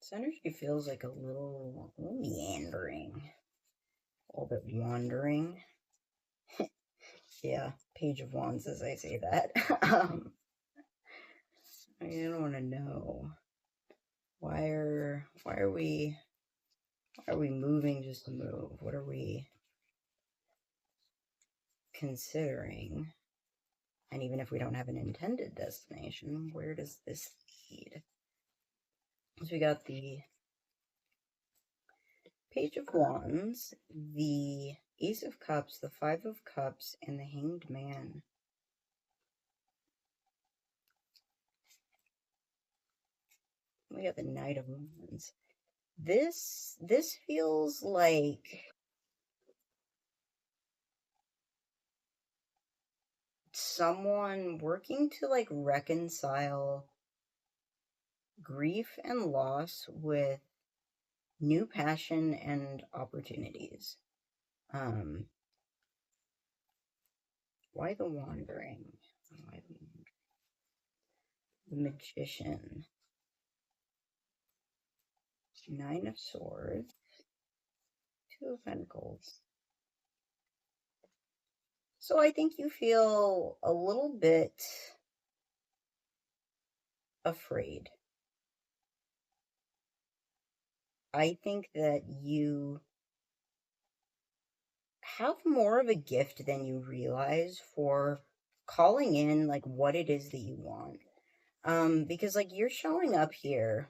This energy feels like a little meandering, a little bit wandering. Yeah, Page of Wands as I say that. I don't want to know why are we moving just to move? What are we considering? And even if we don't have an intended destination, where does this lead? So we got the Page of Wands, the Ace of Cups, the Five of Cups, and the Hanged Man. We got the Knight of Wands. This feels like someone working to like reconcile grief and loss with new passion and opportunities. Why the wandering? Why the Magician? Nine of Swords, Two of Pentacles. So I think you feel a little bit afraid. I think that you have more of a gift than you realize for calling in like what it is that you want. Because like you're showing up here.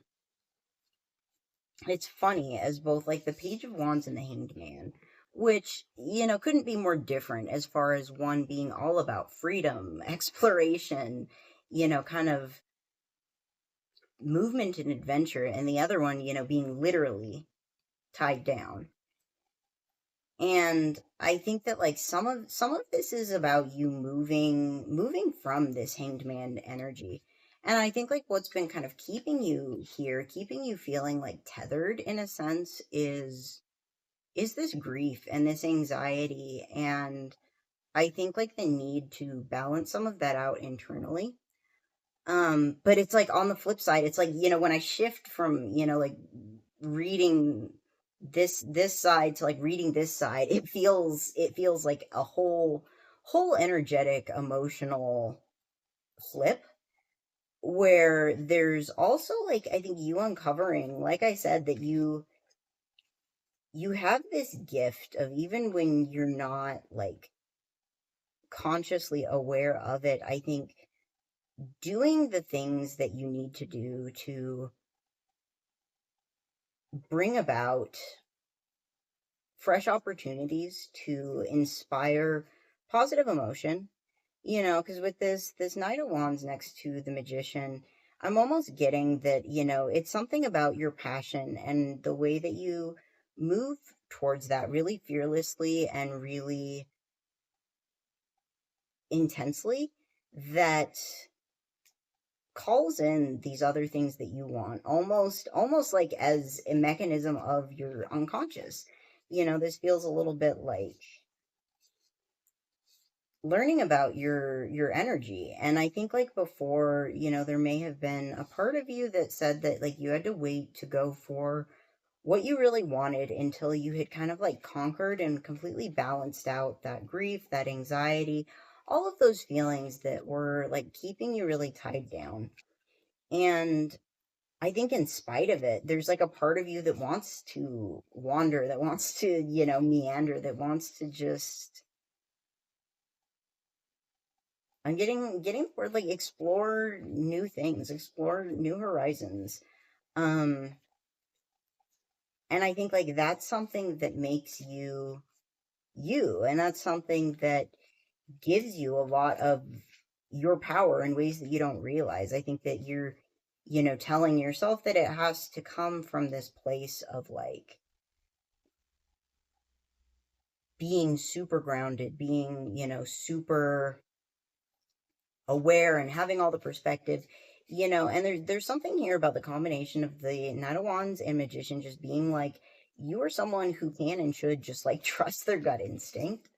It's funny as both like the Page of Wands and the Hanged Man, which, couldn't be more different as far as one being all about freedom, exploration, kind of movement and adventure, and the other one, being literally tied down. And I think that like some of this is about you moving from this Hanged Man energy. And I think like what's been kind of keeping you here, keeping you feeling like tethered in a sense is this grief and this anxiety. And I think like the need to balance some of that out internally. But it's like on the flip side, it's like, when I shift from, like reading this side to like reading this side, it feels like a whole energetic emotional flip, where there's also like I think you uncovering, like I said, that you have this gift of, even when you're not like consciously aware of it, I think doing the things that you need to do to bring about fresh opportunities, to inspire positive emotion, because with this Knight of Wands next to the Magician, I'm almost getting that, it's something about your passion and the way that you move towards that really fearlessly and really intensely, that calls in these other things that you want, almost like as a mechanism of your unconscious. This feels a little bit like learning about your energy. And I think like before, there may have been a part of you that said that like you had to wait to go for what you really wanted until you had kind of like conquered and completely balanced out that grief, that anxiety, all of those feelings that were like keeping you really tied down. And I think in spite of it, there's like a part of you that wants to wander, that wants to, meander, that wants to just, I'm getting the word like explore new things, explore new horizons. Um and I think like that's something that makes you you, and that's something that gives you a lot of your power in ways that you don't realize. I think that you're, telling yourself that it has to come from this place of like being super grounded, being, super aware and having all the perspective, and there's something here about the combination of the Knight of Wands and Magician just being like, you are someone who can and should just like trust their gut instinct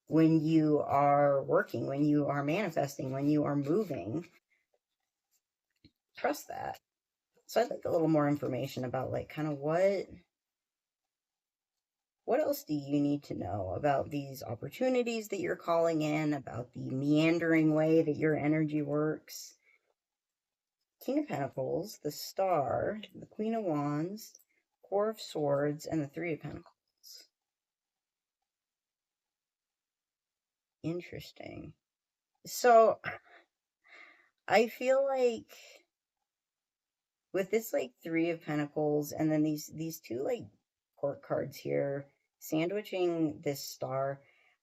when you are working, when you are manifesting, when you are moving. Trust that. So I'd like a little more information about like kind of what else do you need to know about these opportunities that you're calling in, about the meandering way that your energy works? King of Pentacles, the Star, the Queen of Wands, Four of Swords, and the Three of Pentacles. Interesting. So I feel like with this like Three of Pentacles and then these two like court cards here sandwiching this star,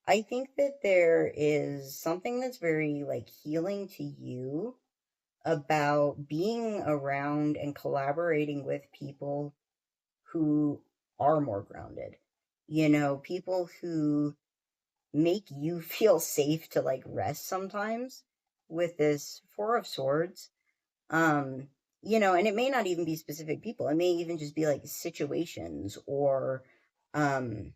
I think that there is something that's very like healing to you about being around and collaborating with people who are more grounded. You know, people who make you feel safe to like rest sometimes with this Four of Swords. Um, you know, and it may not even be specific people. It may even just be like situations or um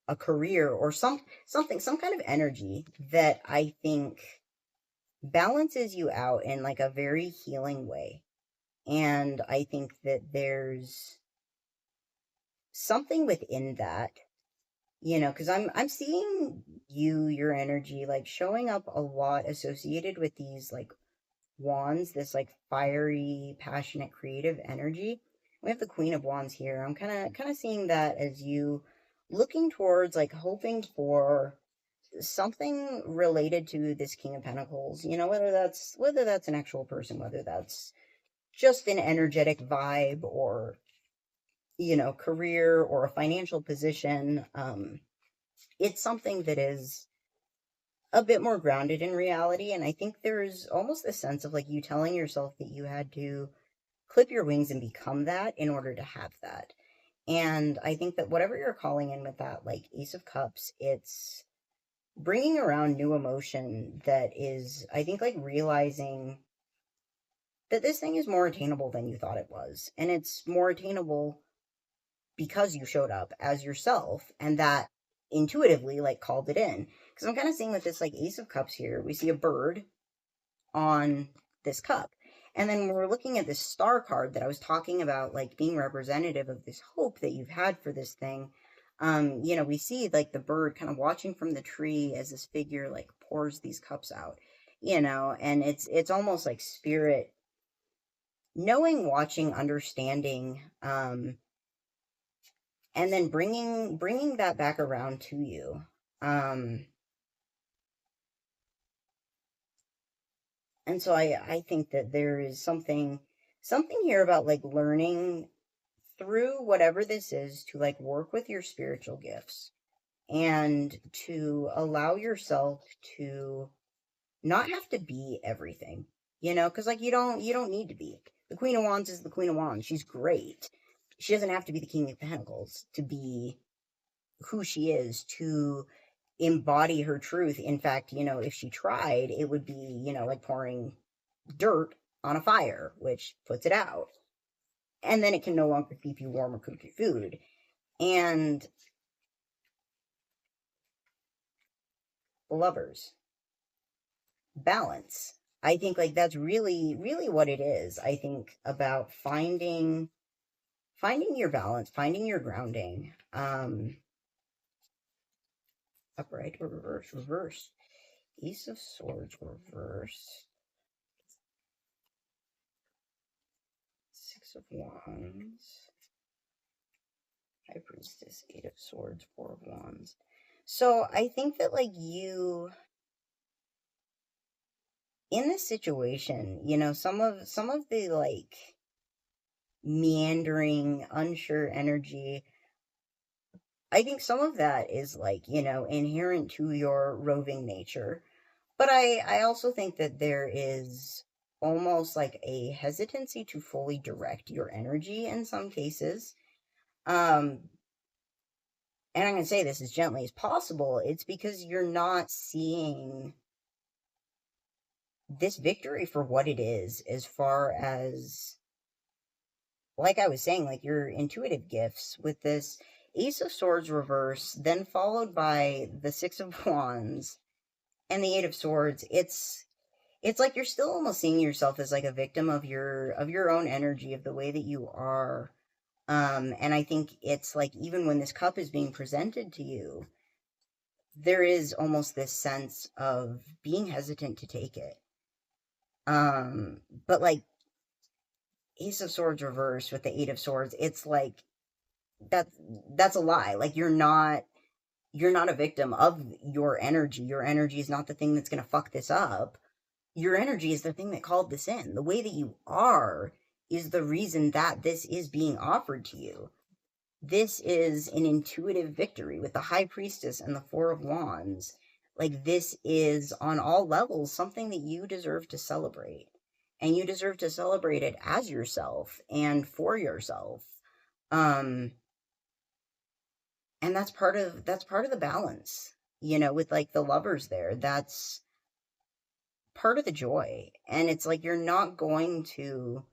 a career or some kind of energy that I think balances you out in like a very healing way. And I think that there's something within that, you know, because I'm seeing your energy like showing up a lot associated with these like wands, this like fiery, passionate, creative energy. We have the Queen of Wands here. I'm kind of seeing that as you looking towards like hoping for something related to this King of Pentacles, you know, whether that's an actual person, whether that's just an energetic vibe or, you know, career or a financial position. It's something that is a bit more grounded in reality. And I think there's almost a sense of like you telling yourself that you had to clip your wings and become that in order to have that. And I think that whatever you're calling in with that, like Ace of Cups, it's bringing around new emotion that is, I think, like realizing that this thing is more attainable than you thought it was. And it's more attainable because you showed up as yourself and that intuitively like called it in. Because I'm kind of seeing with this like Ace of Cups here, we see a bird on this cup. And then when we're looking at this star card that I was talking about, like being representative of this hope that you've had for this thing, you know, we see like the bird kind of watching from the tree as this figure like pours these cups out, you know, and it's almost like spirit knowing, watching, understanding, and then bringing that back around to you. And so I think that there is something here about like learning through whatever this is to like work with your spiritual gifts and to allow yourself to not have to be everything, you know, because like you don't need to be. The Queen of Wands is the Queen of Wands. She's great. She doesn't have to be the King of Pentacles to be who she is, to embody her truth. In fact, you know, if she tried, it would be, you know, like pouring dirt on a fire, which puts it out. And then it can no longer keep you warm or cook your food. And Lovers, balance. I think like that's really, really what it is. I think about finding your balance, finding your grounding. Upright or reverse, reverse. Ace of Swords, reverse. Six of Wands. High Priestess, Eight of Swords, Four of Wands. So I think that like you in this situation, you know, some of the like meandering, unsure energy, I think some of that is like, you know, inherent to your roving nature. But I also think that there is almost like a hesitancy to fully direct your energy in some cases. Um, and I'm going to say this as gently as possible. It's because you're not seeing this victory for what it is, as far as, like I was saying, like your intuitive gifts with this Ace of Swords reverse, then followed by the Six of Wands and the Eight of Swords. It's it's like you're still almost seeing yourself as like a victim of your own energy, of the way that you are. And I think it's like, even when this cup is being presented to you, there is almost this sense of being hesitant to take it. But like, Ace of Swords reversed with the Eight of Swords, it's like, that that's a lie. Like, you're not a victim of your energy. Your energy is not the thing that's going to fuck this up. Your energy is the thing that called this in. The way that you are is the reason that this is being offered to you. This is an intuitive victory with the High Priestess and the Four of Wands. Like, this is on all levels something that you deserve to celebrate. And you deserve to celebrate it as yourself and for yourself. Um, and that's part of the balance, with like the lovers there. That's part of the joy. And it's like, you're not going to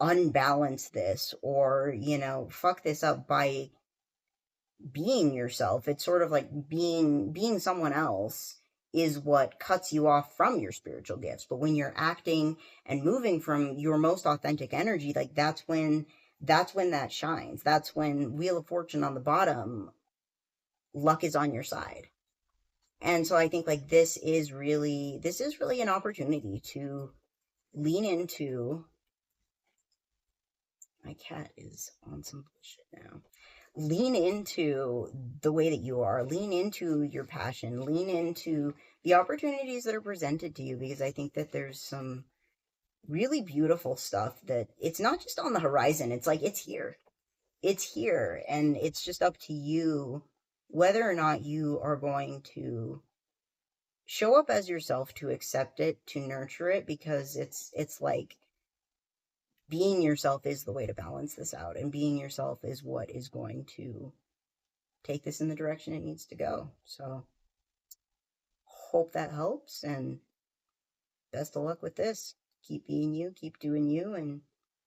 unbalance this, or fuck this up by being yourself. It's sort of like being someone else is what cuts you off from your spiritual gifts. But when you're acting and moving from your most authentic energy, like, that's when that shines. That's when Wheel of Fortune on the bottom, luck is on your side. And so I think, like, this is really an opportunity to lean into. My cat is on some bullshit now. Lean into the way that you are. Lean into your passion. Lean into the opportunities that are presented to you, because I think that there's some really beautiful stuff that it's not just on the horizon. It's like, it's here. It's here, and it's just up to you whether or not you are going to show up as yourself, to accept it, to nurture it, because it's like, being yourself is the way to balance this out, and being yourself is what is going to take this in the direction it needs to go. So, hope that helps, and best of luck with this. Keep being you, keep doing you, and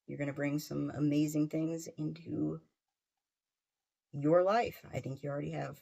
you're going to bring some amazing things into your life. I think you already have.